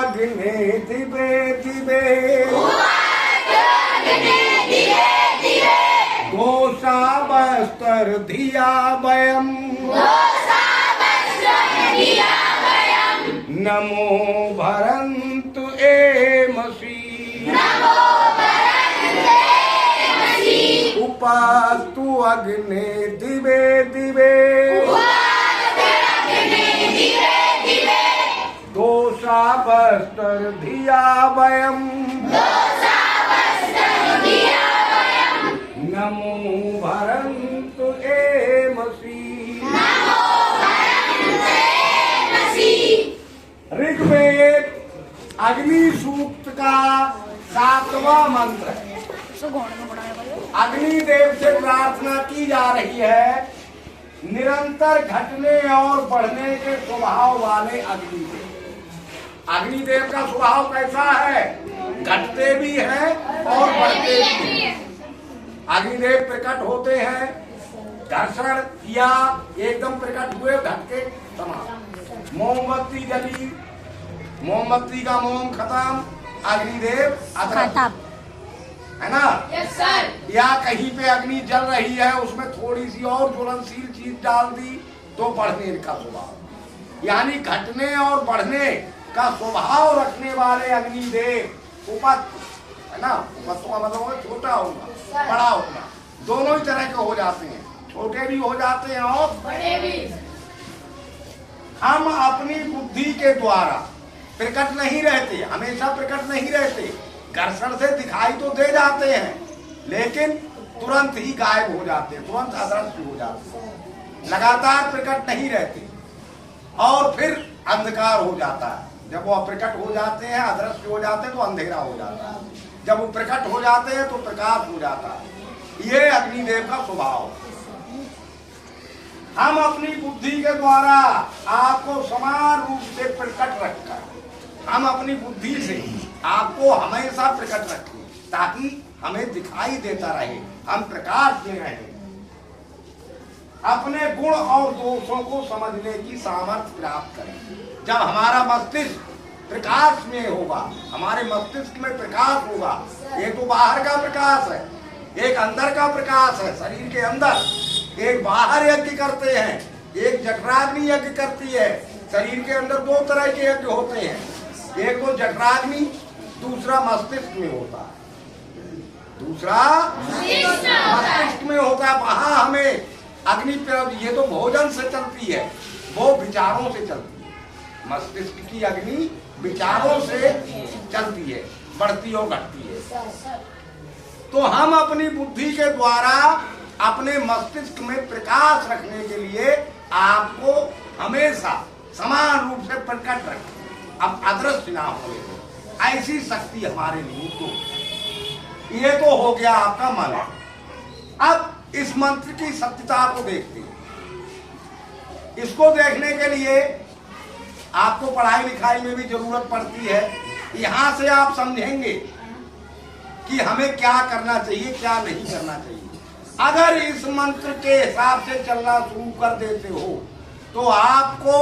अग्नि दिवे दिवे घोषा बस्तर धिया वयम नमो भरन्तु एमसि उपास्तु अग्ने दिवे दिवे दोषा बस्तर धिया वयम नमो भरन्तु एमसि। ऋग्वेद अग्नि सूक्त का 7वां मंत्र है। अग्निदेव से प्रार्थना की जा रही है, निरंतर घटने और बढ़ने के स्वभाव वाले अग्निदेव। अग्निदेव का स्वभाव कैसा है? घटते भी हैं और बढ़ते भी हैं। अग्निदेव प्रकट होते हैं, घर्षण किया, एकदम प्रकट हुए, घटके समाप्त। मोमबत्ती जली, मोमबत्ती का मोम खत्म, अग्निदेव खत्म, है ना? Yes sir. या कहीं पे अग्नि जल रही है, उसमें थोड़ी सी और ज्वलनशील चीज डाल दी तो बढ़ने का स्वभाव, यानी घटने और बढ़ने का स्वभाव रखने वाले अग्निदेव उपस्थ, है ना? उपस्थ का मतलब छोटा होगा, बड़ा होगा, दोनों ही तरह के हो जाते हैं, छोटे भी हो जाते हैं और बड़े भी। हम अपनी बुद्धि के द्वारा प्रकट नहीं रहते, हमेशा प्रकट नहीं रहते, घर्षण से दिखाई तो दे जाते हैं, लेकिन तुरंत ही गायब हो जाते हैं, तुरंत अदृश्य हो जाते हैं, लगातार प्रकट नहीं रहते और फिर अंधकार हो जाता है। जब वो प्रकट हो जाते हैं, अदृश्य हो जाते हैं तो अंधेरा हो जाता है, जब वो प्रकट हो जाते हैं तो प्रकाश हो जाता है। ये अग्निदेव का स्वभाव। हम अपनी बुद्धि के द्वारा आपको समान रूप से प्रकट रखकर, हम अपनी बुद्धि से आपको हमेशा प्रकट रखें ताकि हमें दिखाई देता रहे, हम प्रकाश में रहें, अपने गुण और दोषों को समझने की सामर्थ्य प्राप्त करें। जब हमारा मस्तिष्क प्रकाश में होगा, हमारे मस्तिष्क में प्रकाश होगा, एक तो बाहर का प्रकाश है, एक अंदर का प्रकाश है, शरीर के अंदर एक बाहर यज्ञ करते हैं, एक जठराग्नि यज्ञ करती है। शरीर के अंदर दो तरह के यज्ञ होते हैं, एक तो जठराग्नि, दूसरा मस्तिष्क में होता है, दूसरा मस्तिष्क में होता है। वहां हमें अग्नि, ये तो भोजन से चलती है, वो विचारों से चलती है। मस्तिष्क की अग्नि विचारों से चलती है, बढ़ती और घटती है। तो हम अपनी बुद्धि के द्वारा अपने मस्तिष्क में प्रकाश रखने के लिए आपको हमेशा समान रूप से प्रकट रखें, अब अदृश्य ना हो, ऐसी शक्ति हमारे लिए तो ये तो हो गया आपका मन। अब इस मंत्र की सत्यता को देखते हैं। इसको देखने के लिए आपको पढ़ाई लिखाई में भी जरूरत पड़ती है। यहां से आप समझेंगे कि हमें क्या करना चाहिए, क्या नहीं करना चाहिए। अगर इस मंत्र के हिसाब से चलना शुरू कर देते हो तो आपको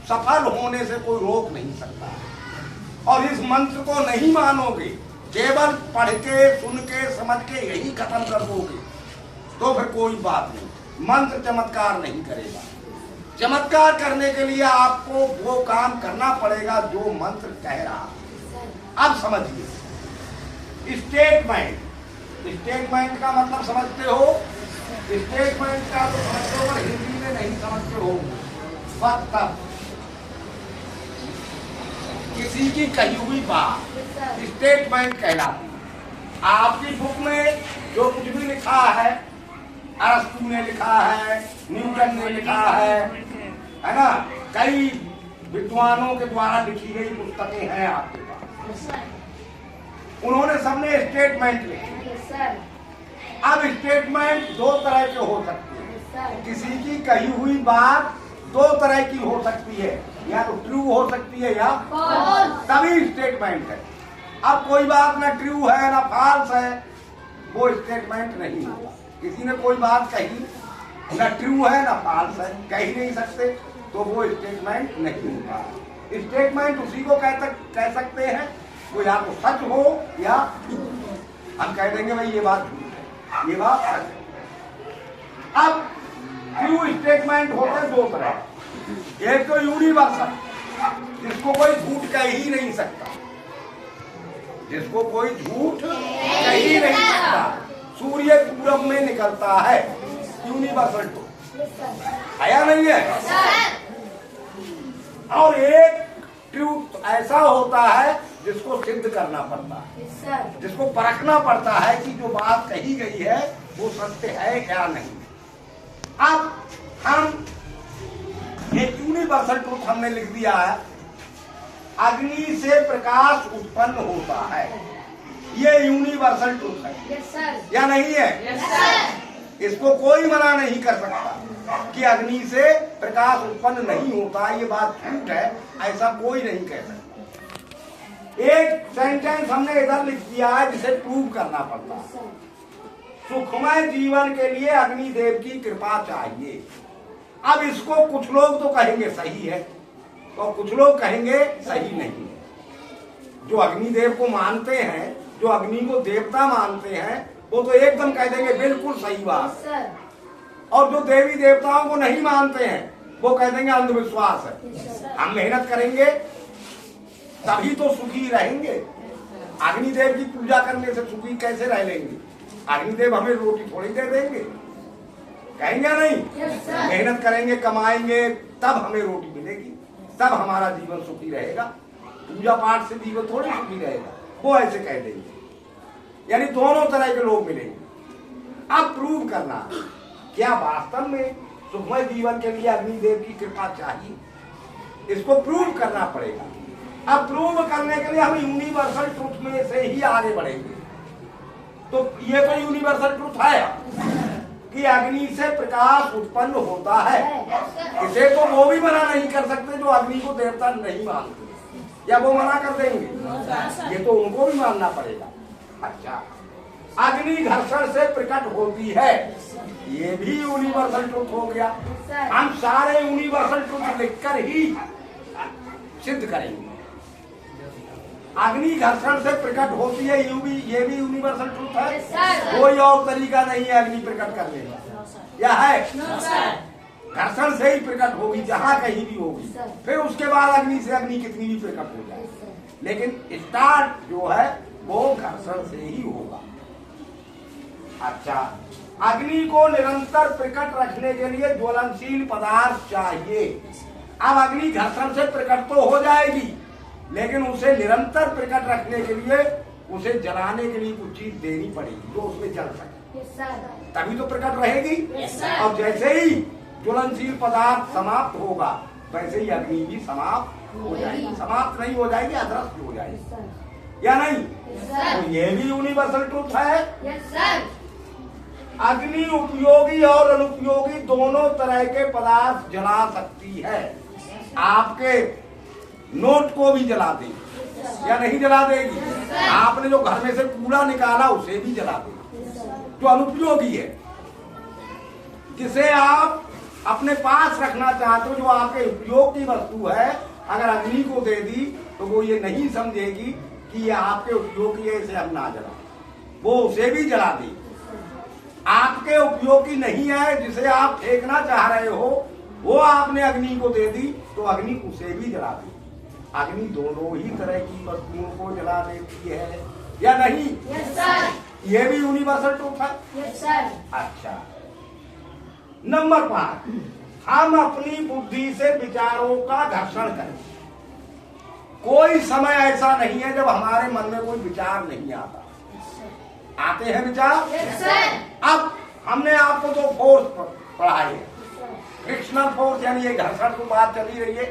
सफल होने से कोई रोक नहीं सकता। और इस मंत्र को नहीं मानोगे, केवल पढ़ के, सुन के, समझ के यही खत्म कर दोगे तो फिर कोई बात नहीं, मंत्र चमत्कार नहीं करेगा। चमत्कार करने के लिए आपको वो काम करना पड़ेगा जो मंत्र कह रहा है। अब समझिए, स्टेटमेंट, स्टेटमेंट का मतलब समझते हो? स्टेटमेंट का तो समझते हो, पर हिंदी में नहीं समझते हो। मतलब किसी की कही हुई बात स्टेटमेंट कहलाती है। आपकी बुक में जो कुछ भी लिखा है, अरस्तु ने लिखा है, न्यूटन ने लिखा है ना, कई विद्वानों के द्वारा लिखी गई पुस्तकें हैं आपके पास, उन्होंने सबने स्टेटमेंट लिखे। अब स्टेटमेंट दो तरह के हो सकते हैं। किसी की कही हुई बात दो तरह की हो सकती है, या तो ट्रू हो सकती है या तभी स्टेटमेंट है। अब कोई बात ना ट्रू है ना फॉल्स है, वो स्टेटमेंट नहीं होगा। किसी ने कोई बात कही, ना ट्रू है ना फॉल्स है, कह ही नहीं सकते, तो वो स्टेटमेंट नहीं होगा। स्टेटमेंट उसी को कह सकते हैं, वो या तो सच हो या हम कह देंगे भाई ये बात झूठ है, ये बात सच है। अब ट्रू स्टेटमेंट होते हैं दो तरह। एक तो यूनिवर्सल, जिसको कोई झूठ कह ही नहीं सकता, जिसको कोई झूठ कह ही नहीं सकता। सूर्य पूरब में निकलता है, यूनिवर्सल ट्रूथ है या नहीं है? और एक ट्रूथ ऐसा होता है जिसको सिद्ध करना पड़ता है, जिसको परखना पड़ता है कि जो बात कही गई है वो सत्य है या नहीं। अब हम एक यूनिवर्सल ट्रूथ हमने लिख दिया है, अग्नि से प्रकाश उत्पन्न होता है, ये यूनिवर्सल ट्रूथ है या नहीं है? इसको कोई मना नहीं कर सकता कि अग्नि से प्रकाश उत्पन्न नहीं होता, ये बात झूठ है, ऐसा कोई नहीं कह सकता। एक सेंटेंस हमने इधर लिख दिया है जिसे प्रूव करना पड़ता है। सुखमय जीवन के लिए अग्निदेव की कृपा चाहिए। अब इसको कुछ लोग तो कहेंगे सही है और कुछ लोग कहेंगे सही नहीं है। जो अग्निदेव को मानते हैं, जो अग्नि को देवता मानते हैं, वो तो एकदम कह देंगे बिल्कुल सही बात। और जो देवी देवताओं को नहीं मानते हैं वो कह देंगे अंधविश्वास है। हम मेहनत करेंगे तभी तो सुखी रहेंगे। अग्निदेव की पूजा करने से सुखी कैसे रह लेंगे? अग्निदेव हमें रोटी थोड़ी दे देंगे, कहेंगे नहीं। मेहनत करेंगे, कमाएंगे, तब हमें रोटी मिलेगी, तब हमारा जीवन सुखी रहेगा। पूजा पाठ से जीवन थोड़ी सुखी रहेगा, वो ऐसे कह देंगे। यानी दोनों तरह के लोग मिलेंगे। अब प्रूव करना, क्या वास्तव में सुखमय जीवन के लिए अग्निदेव की कृपा चाहिए, इसको प्रूव करना पड़ेगा। अब प्रूव करने के लिए हम यूनिवर्सल ट्रूथ में से ही आगे बढ़ेंगे। तो ये तो यूनिवर्सल ट्रूथ है कि अग्नि से प्रकाश उत्पन्न होता है। इसे तो वो भी मना नहीं कर सकते जो अग्नि को देवता नहीं मानते, या वो मना कर देंगे? ये तो उनको भी मानना पड़ेगा। अच्छा, अग्नि घर्षण से प्रकट होती है, ये भी यूनिवर्सल ट्रूथ हो गया। हम सारे यूनिवर्सल ट्रूथ लिखकर ही सिद्ध करेंगे। अग्नि घर्षण से प्रकट होती है, ये भी यूनिवर्सल ट्रूथ है। कोई और तरीका नहीं है अग्नि प्रकट करने का, या है? घर्षण से ही प्रकट होगी, जहां कहीं भी होगी। फिर उसके बाद अग्नि से अग्नि कितनी भी प्रकट हो जाए, लेकिन स्टार्ट जो है वो घर्षण से ही होगा। अच्छा, अग्नि को निरंतर प्रकट रखने के लिए ज्वलनशील पदार्थ चाहिए। अब अग्नि घर्षण से प्रकट तो हो जाएगी, लेकिन उसे निरंतर प्रकट रखने के लिए उसे जलाने के लिए कुछ चीज देनी पड़ेगी जो उसमें जल सके, तभी तो प्रकट रहेगी। और जैसे ही ज्वलनशील पदार्थ समाप्त होगा वैसे ही अग्नि भी समाप्त हो जाएगी। समाप्त नहीं हो जाएगी, अदृश्य हो जाएगी, या नहीं? तो ये भी यूनिवर्सल ट्रूथ है। अग्नि उपयोगी और अनुपयोगी दोनों तरह के पदार्थ जला सकती है। आपके नोट को भी जला देगी या नहीं जला देगी? आपने जो घर में से कूड़ा निकाला उसे भी जला देगी, जो अनुपयोगी है, जिसे आप अपने पास रखना चाहते हो, जो आपके उपयोग की वस्तु है। अगर अग्नि को दे दी तो वो ये नहीं समझेगी कि ये आपके उपयोग की है, इसे हम ना जला, वो उसे भी जला देगी। आपके उपयोग की नहीं है, जिसे आप फेंकना चाह रहे हो, वो आपने अग्नि को दे दी तो अग्नि उसे भी जला देगी। अग्नि दोनों ही तरह की वस्तुओं को जला देती है, या नहीं? ये भी यूनिवर्सल ट्रूथ है। अच्छा, नंबर 5, हम अपनी बुद्धि से विचारों का घर्षण करें। कोई समय ऐसा नहीं है जब हमारे मन में कोई विचार नहीं आता। आते हैं विचार। अब हमने आपको दो फोर्स पढ़ाए, फ्रिक्शनल फोर्स यानी ये घर्षण की बात चली रही है।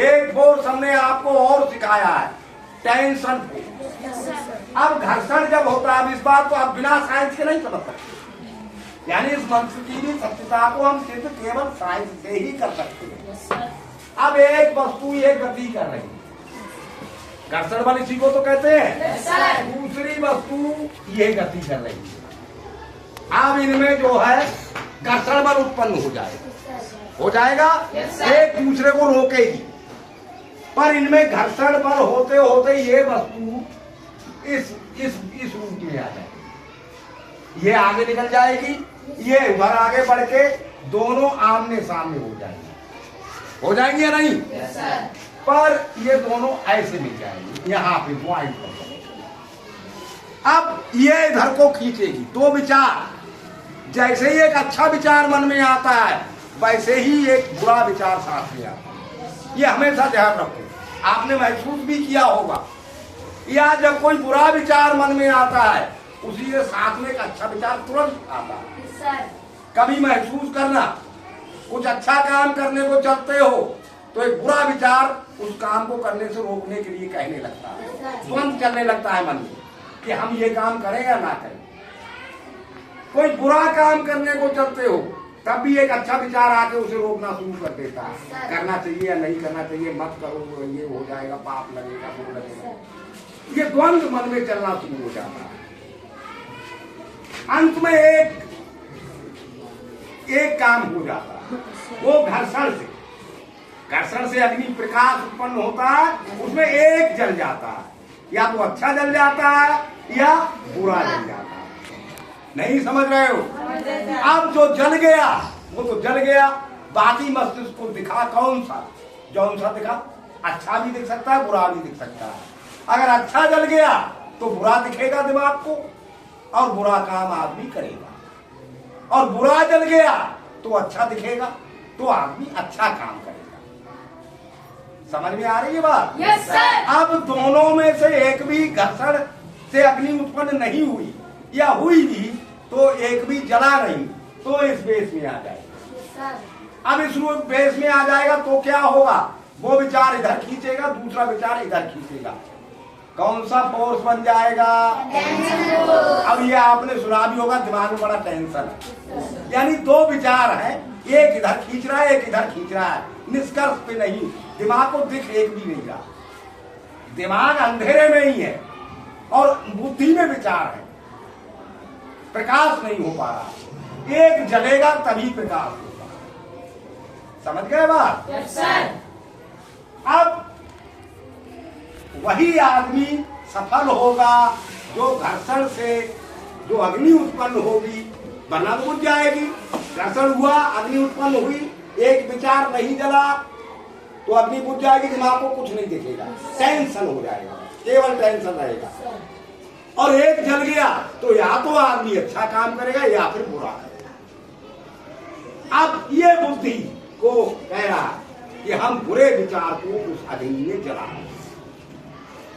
एक फोर्स हमने आपको और सिखाया है, टेंशन फोर्स। अब घर्षण जब होता है, अब इस बात को आप बिना साइंस के नहीं समझ सकते, यानी इस मंत्र की भी सत्यता को हम सिर्फ केवल साइंस से ही कर सकते हैं। अब एक वस्तु ये गति कर रही है, घर्षण बल इसी को तो कहते हैं। दूसरी वस्तु ये गति कर रही है। अब इनमें जो है घर्षण बल उत्पन्न हो जाएगा, एक दूसरे को रोकेगी। पर इनमें घर्षण बल होते होते ये वस्तु इस रूप में आ जाएगी, ये आगे निकल जाएगी, ये उधर आगे बढ़ के दोनों आमने सामने हो जाएंगे या नहीं? yes, sir. पर ये दोनों ऐसे मिल जाएंगे यहाँ पे ज्वाइंट कर। अब ये इधर को खींचेगी, दो विचार, जैसे ही एक अच्छा विचार मन में आता है वैसे ही एक बुरा विचार साथ में आता है। ये हमेशा ध्यान रखो, आपने महसूस भी किया होगा, या जब कोई बुरा विचार मन में आता है उसी के साथ में एक अच्छा विचार तुरंत आता है। yes, कभी महसूस करना, कुछ अच्छा काम करने को चलते हो तो एक बुरा विचार उस काम को करने से रोकने के लिए कहने लगता है, तुरंत चलने लगता है मन में कि हम ये काम करें या ना करें। कोई बुरा काम करने को चलते हो तब भी एक अच्छा विचार आके उसे रोकना शुरू कर देता है, करना चाहिए या नहीं करना चाहिए, मत करो, ये हो जाएगा, पाप लगेगा, वो लगेगा। ये द्वंद्व मन में चलना शुरू हो जाता है। अंत में एक काम हो जाता है, वो घर्षण से अग्नि प्रकाश उत्पन्न होता है, उसमें एक जल जाता है, या तो अच्छा जल जाता है या बुरा जल जाता है। नहीं समझ रहे हो? अब जो जल गया वो तो जल गया, बाकी मस्तिष्क को दिखा कौन सा, जौन सा दिखा, अच्छा भी दिख सकता है, बुरा भी दिख सकता है। अगर अच्छा जल गया तो बुरा दिखेगा दिमाग को और बुरा काम आदमी करेगा, और बुरा जल गया तो अच्छा दिखेगा तो आदमी अच्छा काम करेगा। समझ में आ रही है बात? yes, sir. अब दोनों में से एक भी घर्षण से अग्नि उत्पन्न नहीं हुई, या हुई भी तो एक भी जला नहीं, तो इस बेस में आ जाएगा। yes, अब इस रूप बेस में आ जाएगा तो क्या होगा, वो विचार इधर खींचेगा, दूसरा विचार इधर खींचेगा, कौन सा फोर्स बन जाएगा? अब ये आपने सुना भी होगा, दिमाग में बड़ा टेंशन है, यानी दो विचार हैं, एक इधर खींच रहा है, एक इधर खींच रहा है, निष्कर्ष पे नहीं, दिमाग को दिख एक भी नहीं रहा, दिमाग अंधेरे में ही है और बुद्धि में विचार है, प्रकाश नहीं हो पा रहा। एक जलेगा तभी प्रकाश होगा। समझ गए बात? yes, sir. अब वही आदमी सफल होगा जो घर्षण से जो अग्नि उत्पन्न होगी, वरना तो बुझ जाएगी। घर्षण हुआ, अग्नि उत्पन्न हुई, एक विचार नहीं जला तो अग्नि बुझ जाएगी, दिमाग को कुछ नहीं दिखेगा, टेंशन हो जाएगा, केवल टेंशन रहेगा। और एक जल गया तो या तो आदमी अच्छा काम करेगा या फिर बुरा करेगा। अब ये बुद्धि को कह रहा है कि हम बुरे विचार को उस अग्नि में जलाएं।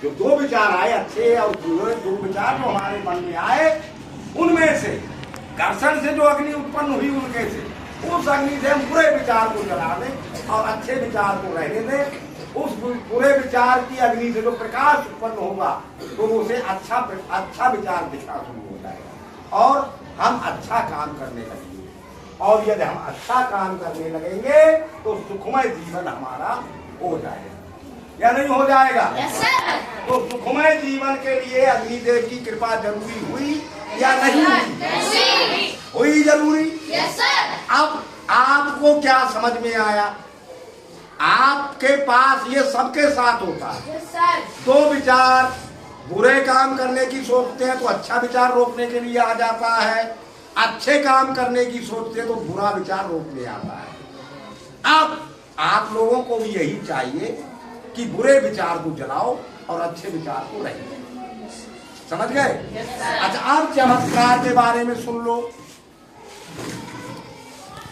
जो दो विचार आए, अच्छे और बुरे दो विचार जो हमारे मन में आए, उनमें से घर्षण से जो अग्नि उत्पन्न हुई उनके से, उस अग्नि से हम बुरे विचार को जला दें और अच्छे विचार को रहने दें। उस बुरे विचार की अग्नि से जो प्रकाश उत्पन्न होगा तो उसे अच्छा विचार दिखना शुरू हो जाएगा और हम अच्छा काम करने लगेंगे। और यदि हम अच्छा काम करने लगेंगे तो सुखमय जीवन हमारा हो जाएगा या नहीं हो जाएगा? yes, sir. तो सुखमय जीवन के लिए अग्निदेव की कृपा जरूरी हुई या नहीं हुई? हुई जरूरी। yes, sir. अब आपको क्या समझ में आया? आपके पास ये सबके साथ होता है, yes, sir. दो विचार, बुरे काम करने की सोचते हैं तो अच्छा विचार रोकने के लिए आ जाता है, अच्छे काम करने की सोचते हैं तो बुरा विचार रोकने आता है। अब आप लोगों को भी यही चाहिए कि बुरे विचार को जलाओ और अच्छे विचार को रहने। समझ गए? yes, sir. अच्छा, अब चमत्कार के बारे में सुन लो।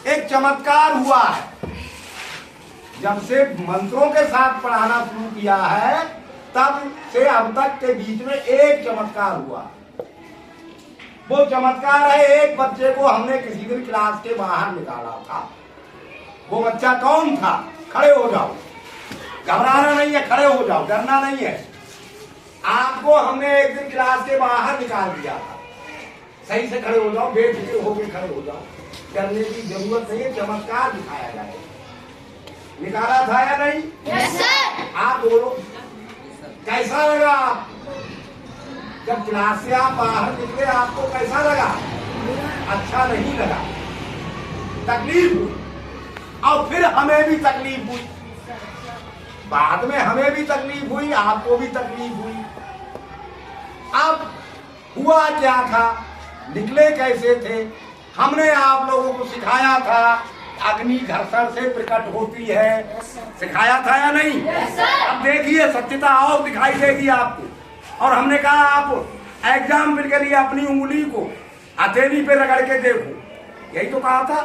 एक चमत्कार हुआ है, जब से मंत्रों के साथ पढ़ाना शुरू किया है तब से अब तक के बीच में एक चमत्कार हुआ। वो चमत्कार है, एक बच्चे को हमने किसी दिन क्लास के बाहर निकाला था। वो बच्चा कौन था? खड़े हो जाओ, घबराना नहीं है, खड़े हो जाओ, डरना नहीं है। आपको हमने एक दिन क्लास के बाहर निकाल दिया था, सही से खड़े हो जाओ, बेफिक्र होकर खड़े हो जाओ, डरने की जरूरत नहीं है, चमत्कार दिखाया जाए। निकाला था या नहीं? yes, sir. आप बोलो, कैसा लगा? जब क्लास से आप बाहर निकले आपको कैसा लगा? अच्छा नहीं लगा, तकलीफ हुई, और फिर हमें भी तकलीफ हुई। बाद में हमें भी तकलीफ हुई, आपको भी तकलीफ हुई। अब हुआ क्या था, निकले कैसे थे, हमने आप लोगों को सिखाया था अग्नि घर्षण से प्रकट होती है, सिखाया था या नहीं? अब देखिए सत्यता और दिखाई देगी आपको। और हमने कहा आप एग्जाम्पल के लिए अपनी उंगली को हथेली पे रगड़ के देखो, यही तो कहा था।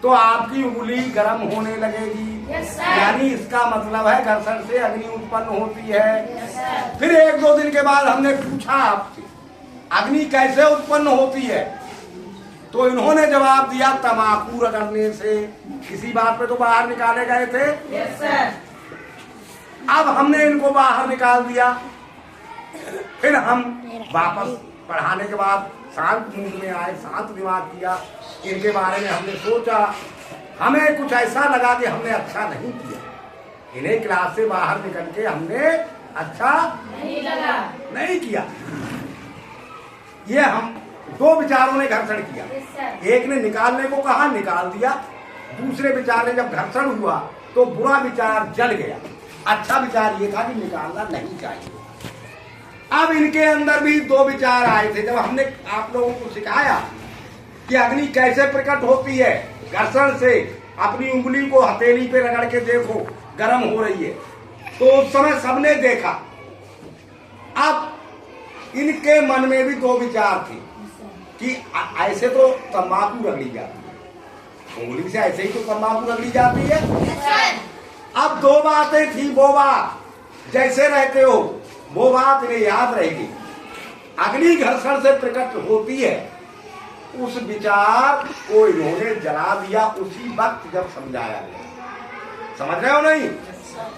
तो आपकी उंगली गर्म होने लगेगी, यानी इसका मतलब है घर्षण से अग्नि उत्पन्न होती है। फिर 1-2 दिन के बाद हमने पूछा आपसे अग्नि कैसे उत्पन्न होती है, तो इन्होंने जवाब दिया तंबाकू रगड़ने से। किसी बात पे तो बाहर निकाले गए थे। अब हमने इनको बाहर निकाल दिया। फिर हम वापस पढ़ाने के बाद शांत मूड में आए, शांत दिमाग किया, इनके बारे में हमने सोचा। हमें कुछ ऐसा लगा कि हमने अच्छा नहीं किया, इन्हें क्लास से बाहर निकल के हमने अच्छा नहीं किया। ये हम 2 विचारों ने घर्षण किया, एक ने निकालने को कहा, निकाल दिया। दूसरे विचार ने जब घर्षण हुआ तो बुरा विचार जल गया, अच्छा विचार ये था कि निकालना नहीं चाहिए। अब इनके अंदर भी 2 विचार आए थे। जब हमने आप लोगों को सिखाया कि अग्नि कैसे प्रकट होती है, घर्षण से, अपनी उंगली को हथेली पे रगड़ के देखो गर्म हो रही है, तो उस समय सबने देखा। अब इनके मन में भी 2 विचार थे कि ऐसे तो तंबाकू रगड़ी जाती है, उंगली से ऐसे ही तो तंबाकू रगड़ी जाती है। अब 2 बातें थी, वो बात जैसे रहते हो वो बात इन्हें याद रहेगी। अग्नि घर्षण से प्रकट होती है, उस विचार को इन्होंने जला दिया उसी वक्त जब समझाया गया। समझ रहे हो नहीं?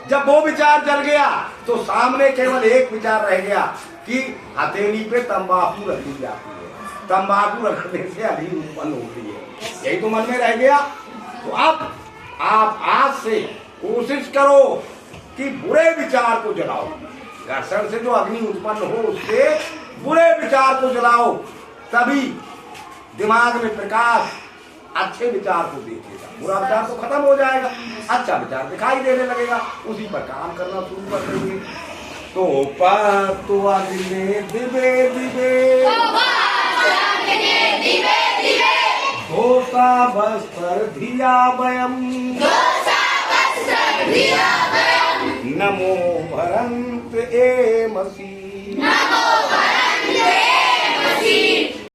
जब वो विचार जल गया तो सामने केवल एक विचार रह गया कि हथेली पे तंबाकू रखी जाती है, तंबाकू रखने से अग्नि उत्पन्न होती है, यही तो मन में रह गया। तो अब आप आज से कोशिश करो कि बुरे विचार को जलाओ। घर्षण से जो अग्नि उत्पन्न हो उससे बुरे विचार को जलाओ, तभी दिमाग में प्रकाश अच्छे विचार को देखेगा, बुरा विचार तो खत्म हो जाएगा, अच्छा विचार दिखाई देने लगेगा, उसी पर काम करना शुरू कर देंगे। तो पातो अग्नि दिवे दिवे, धोता वस्त्र धिया वयम्, नमो भरन्त ए मसी।